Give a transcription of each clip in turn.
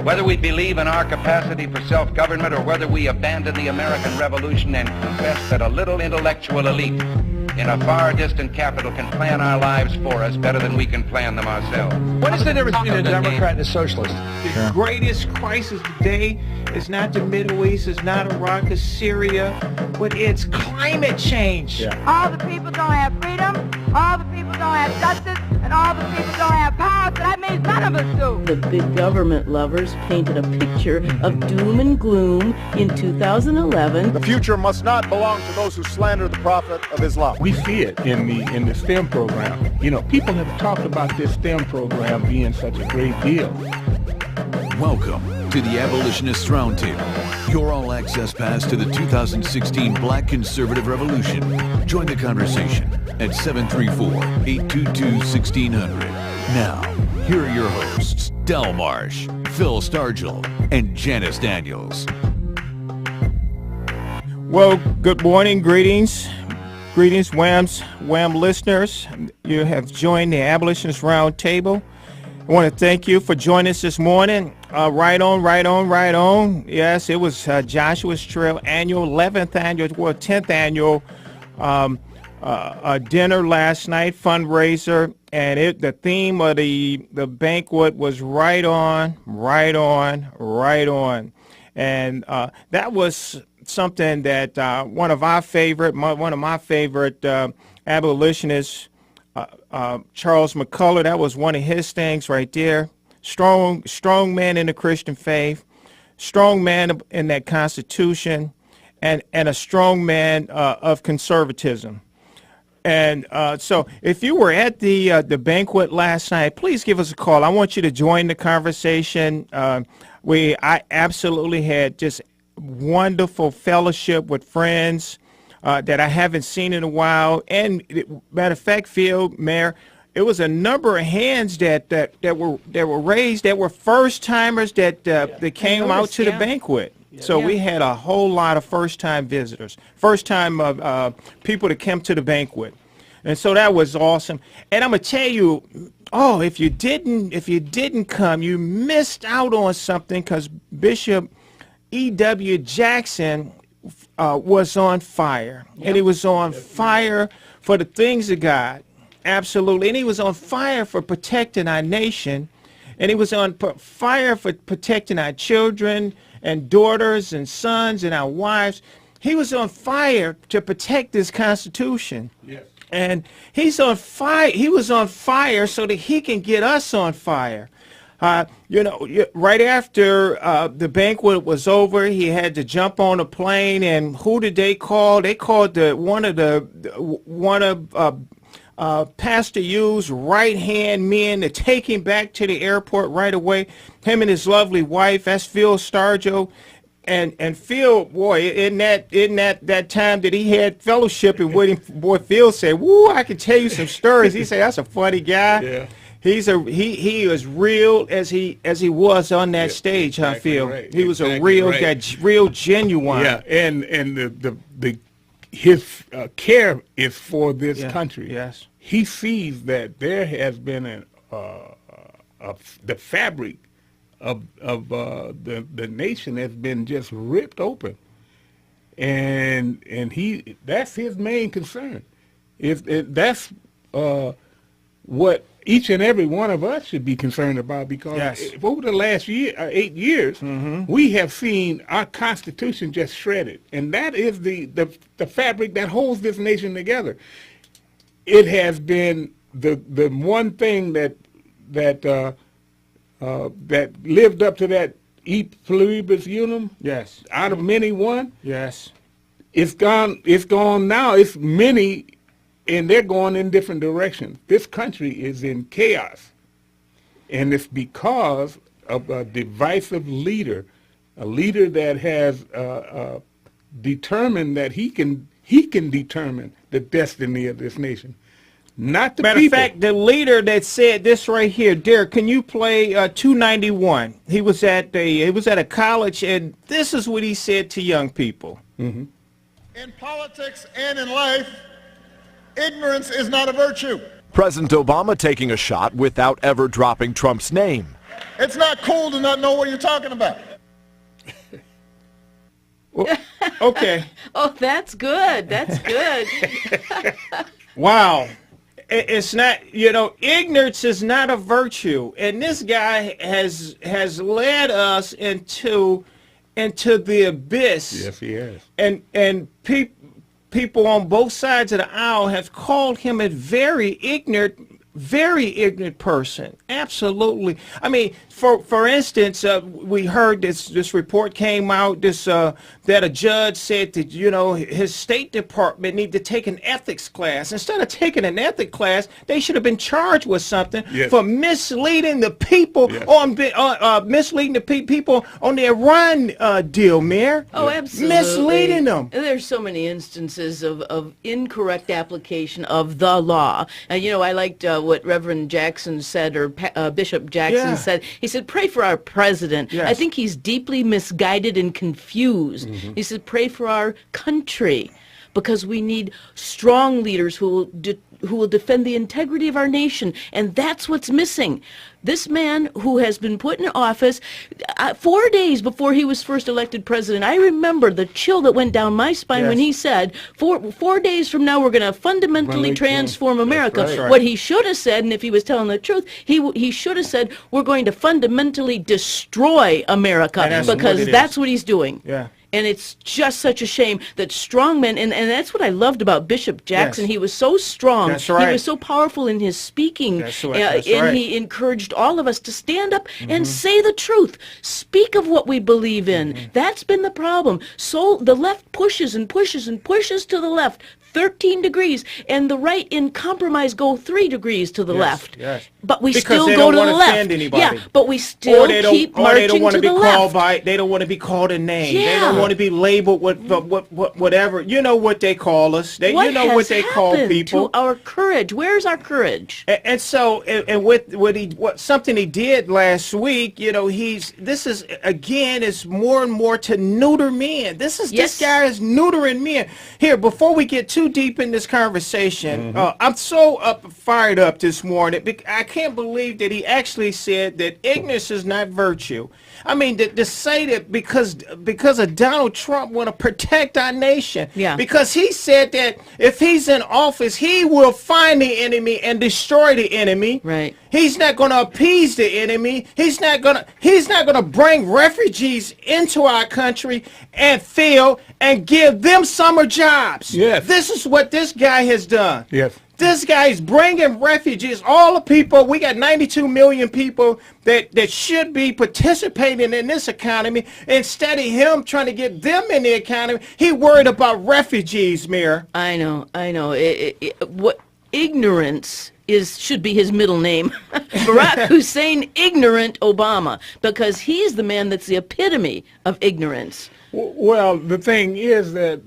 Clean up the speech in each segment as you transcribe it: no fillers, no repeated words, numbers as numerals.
Whether we believe in our capacity for self-government or whether we abandon the American Revolution and confess that a little intellectual elite in a far distant capital can plan our lives for us better than we can plan them ourselves. What is the difference between a Democrat and a socialist? The greatest crisis today is not the Middle East, it's not Iraq, it's Syria, but it's climate change. All the people don't have freedom, all the people don't have justice, and all the people don't have power, so that means none of us do. The big government lovers painted a picture of doom and gloom in 2011. The future must not belong to those who slander the Prophet of Islam. We see it in the STEM program. You know, people have talked about this STEM program being such a great deal. Welcome to the Abolitionist Roundtable, your all-access pass to the 2016 Black Conservative Revolution. Join the conversation at 734-822-1600. Now, here are your hosts, Del Marsh, Phil Stargell, and Janice Daniels. Well, good morning, greetings, Wham listeners. You have joined the Abolitionist Roundtable. I want to thank you for joining us this morning. Right on. Yes, it was Joshua's Trail annual, 11th annual, well, 10th annual dinner last night, fundraiser, and the theme of the banquet was right on. And that was something that one of my favorite abolitionists, Charles McCullough, that was one of his things right there. Strong man in the Christian faith, strong man in that Constitution, and a strong man of conservatism. And so if you were at the banquet last night, please give us a call. I want you to join the conversation. I absolutely had just wonderful fellowship with friends that I haven't seen in a while. And matter of fact, Phil, Mayor, it was a number of hands that were raised that were first timers that came out to the banquet. So we had a whole lot of first time visitors, first time people that came to the banquet, and so that was awesome. And I'm gonna tell you, if you didn't come, you missed out on something, because Bishop E.W. Jackson was on fire, and he was on fire for the things of God. Absolutely. And he was on fire for protecting our nation, and he was on fire for protecting our children and daughters and sons and our wives. He was on fire to protect this Constitution. Yes. And he's on fire. He was on fire so that he can get us on fire. Right after the banquet was over, he had to jump on a plane, and who did they call? They called one of Pastor Yu's right-hand men to take him back to the airport right away. Him and his lovely wife, that's Phil Stargell. And Phil, boy, in that time that he had fellowshipping with him, boy, Phil said, "Woo, I can tell you some stories." He said, "That's a funny guy." Yeah. He is real as he was on that stage, exactly, Phil? Right. He was exactly a real guy, real genuine. Yeah, and his care is for this country. Yes, he sees that there has been the fabric of the nation has been just ripped open, and that's his main concern. That's what each and every one of us should be concerned about, because over the last 8 years, we have seen our Constitution just shredded, and that is the fabric that holds this nation together. It has been the one thing that lived up to that e pluribus unum. Yes. Out of many one. Yes. It's gone now. It's many. And they're going in different directions. This country is in chaos, and it's because of a divisive leader, a leader that has determined that he can determine the destiny of this nation, not the people. Matter of fact, the leader that said this right here, Derek, can you play 291? He was at a college, and this is what he said to young people. In politics and in life, ignorance is not a virtue. President Obama taking a shot without ever dropping Trump's name. It's not cool to not know what you're talking about. Well, okay. Oh, that's good. That's good. Wow. It's not, ignorance is not a virtue. And this guy has led us into the abyss. Yes, he has. And people on both sides of the aisle have called him a very ignorant person. Absolutely. I mean, for instance, we heard this report came out that a judge said that his State Department need to take an ethics class. Instead of taking an ethics class, they should have been charged with something for misleading the people misleading the people on the Iran deal, Mayor. Oh, absolutely. Misleading them. There's so many instances of incorrect application of the law. And I liked what Reverend Jackson said, or Bishop Jackson said. He said, pray for our president. Yes. I think he's deeply misguided and confused. He said, pray for our country, because we need strong leaders who will defend the integrity of our nation, and that's what's missing. This man who has been put in office 4 days before he was first elected president, I remember the chill that went down my spine when he said, 4 days from now we're going to fundamentally transform America. That's right. What he should have said, and if he was telling the truth, he should have said, we're going to fundamentally destroy America, because that's what he's doing. Yeah. And it's just such a shame that strong men, and that's what I loved about Bishop Jackson. Yes. He was so strong. That's right. He was so powerful in his speaking. That's right. And he encouraged all of us to stand up and say the truth. Speak of what we believe in. That's been the problem. So the left pushes and pushes and pushes to the left 13 degrees, and the right in compromise go 3 degrees to the left. Yes. But we Because still they go don't to the wanna left. offend anybody. Yeah, but we still keep marching they don't want to to be the called left. they don't want to be called a name. Yeah. They don't want to be labeled with whatever. You know what they call us. What what they call happened people. to our courage? Where's our courage? And so, with something he did last week, this is again is more and more to neuter men. This guy is neutering men. Here, before we get too deep in this conversation, I'm so fired up this morning. I can't believe that he actually said that ignorance is not virtue. I mean, to say that because of Donald Trump want to protect our nation. Yeah. Because he said that if he's in office, he will find the enemy and destroy the enemy. Right. He's not going to appease the enemy. He's not going to bring refugees into our country and give them summer jobs. Yes. This is what this guy has done. Yes. This guy is bringing refugees, all the people. We got 92 million people that should be participating in this economy. Instead of him trying to get them in the economy, he worried about refugees, Mayor. I know. What ignorance should be his middle name. Barack Hussein Ignorant Obama, because he's the man that's the epitome of ignorance. Well, the thing is that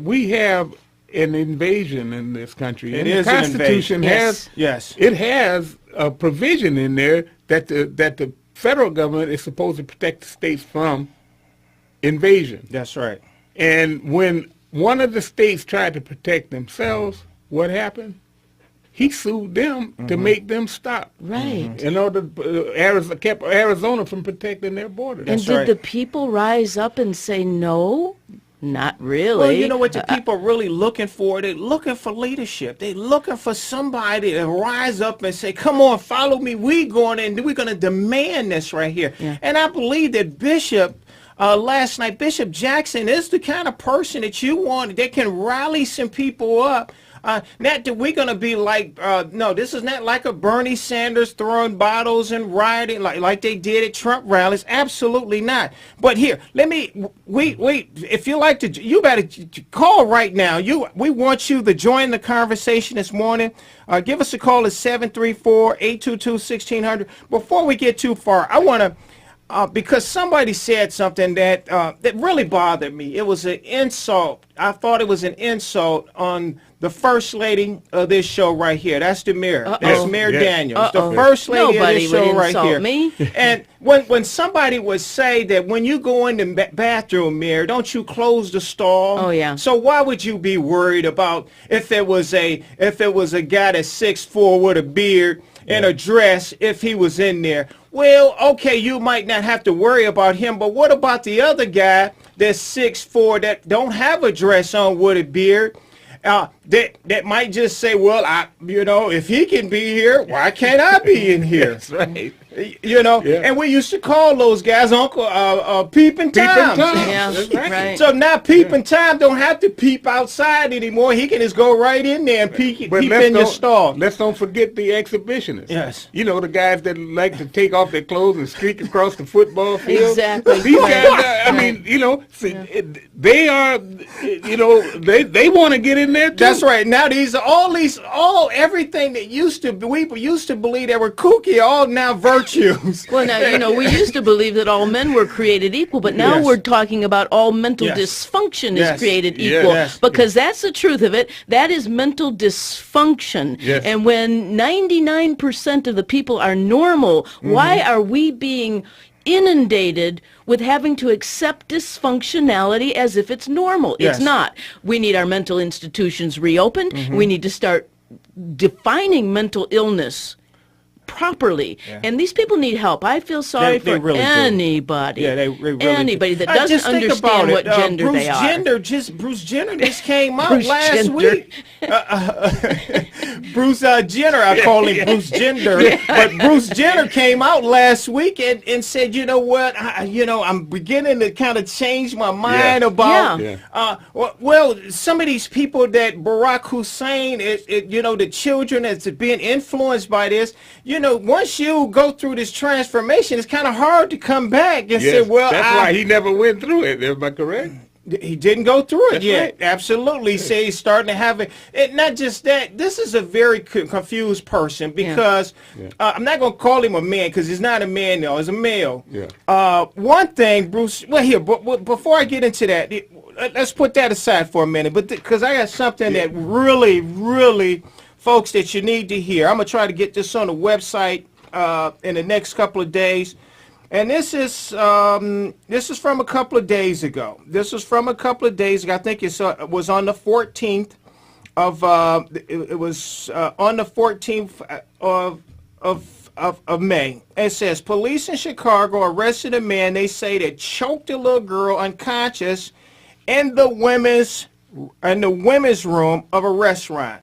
we have an invasion in this country. It and is the Constitution an invasion. it has a provision in there that the federal government is supposed to protect the states from invasion. That's right. And when one of the states tried to protect themselves, what happened? He sued them to make them stop. Right. In order kept Arizona from protecting their borders. And did the people rise up and say no? Not really. Well, you know what the people are really looking for? They're looking for leadership. They're looking for somebody to rise up and say, come on, follow me. We're going to demand this right here. Yeah. And I believe that last night, Bishop Jackson is the kind of person that you want that can rally some people up. Not that we're going to be like, no, this is not like a Bernie Sanders throwing bottles and rioting like they did at Trump rallies. Absolutely not. But here, if you like to, you better call right now. We want you to join the conversation this morning. Give us a call at 734-822-1600. Before we get too far, I want to, because somebody said something that really bothered me. It was an insult. I thought it was an insult on the first lady of this show right here. That's the mayor. That's Mayor Daniels. The first lady of this show right here. Me. And when somebody would say that when you go in the bathroom, Mayor, don't you close the stall? Oh yeah. So why would you be worried about if it was a guy that's 6'4" with a beard and a dress if he was in there? well, okay, you might not have to worry about him, but what about the other guy that's 6'4", that don't have a dress on with a beard? That might just say, well, if he can be here, why can't I be in here? That's right. And we used to call those guys Uncle Peeping Toms. Yeah, That's right. right. So now Peeping Tom don't have to peep outside anymore. He can just go right in there and peep in your stall. Let's don't forget the exhibitionists. Yes. The guys that like to take off their clothes and streak across the football field. Exactly. These guys, they are, they want to get in there too. That's right. Now everything that we used to believe that were kooky, all now virtues. Well, now, we used to believe that all men were created equal, but now Yes. we're talking about all mental Yes. dysfunction Yes. is created Yes. equal, Yes. because that's the truth of it. That is mental dysfunction. Yes. And when 99% of the people are normal, why are we being inundated with having to accept dysfunctionality as if it's normal? Yes. It's not. We need our mental institutions reopened. We need to start defining mental illness properly, and these people need help. I feel sorry They for really do. anybody. Yeah, they really anybody do. that doesn't Just think about understand what it. gender Bruce they are. Bruce Jenner just came out Bruce last Jenner. week. Bruce Jenner, I call him Bruce Jenner, but Bruce Jenner came out last week and said, you know what, I'm beginning to kind of change my mind about, well, some of these people that Barack Hussein, the children that's being influenced by this, once you go through this transformation, it's kind of hard to come back and say, well, that's why he never went through it. Am I correct? He didn't go through it That's yet. right. Absolutely. He said he's starting to have it. And not just that. This is a very confused person because I'm not going to call him a man because he's not a man, though. He's a male. Yeah. One thing, Bruce. Well, here, but before I get into that, let's put that aside for a minute. But because I got something that really, really, folks, that you need to hear. I'm gonna try to get this on the website in the next couple of days. And this is from a couple of days ago. I think it was on the 14th of it was on the 14th of May. It says police in Chicago arrested a man they say that choked a little girl unconscious in the women's room of a restaurant.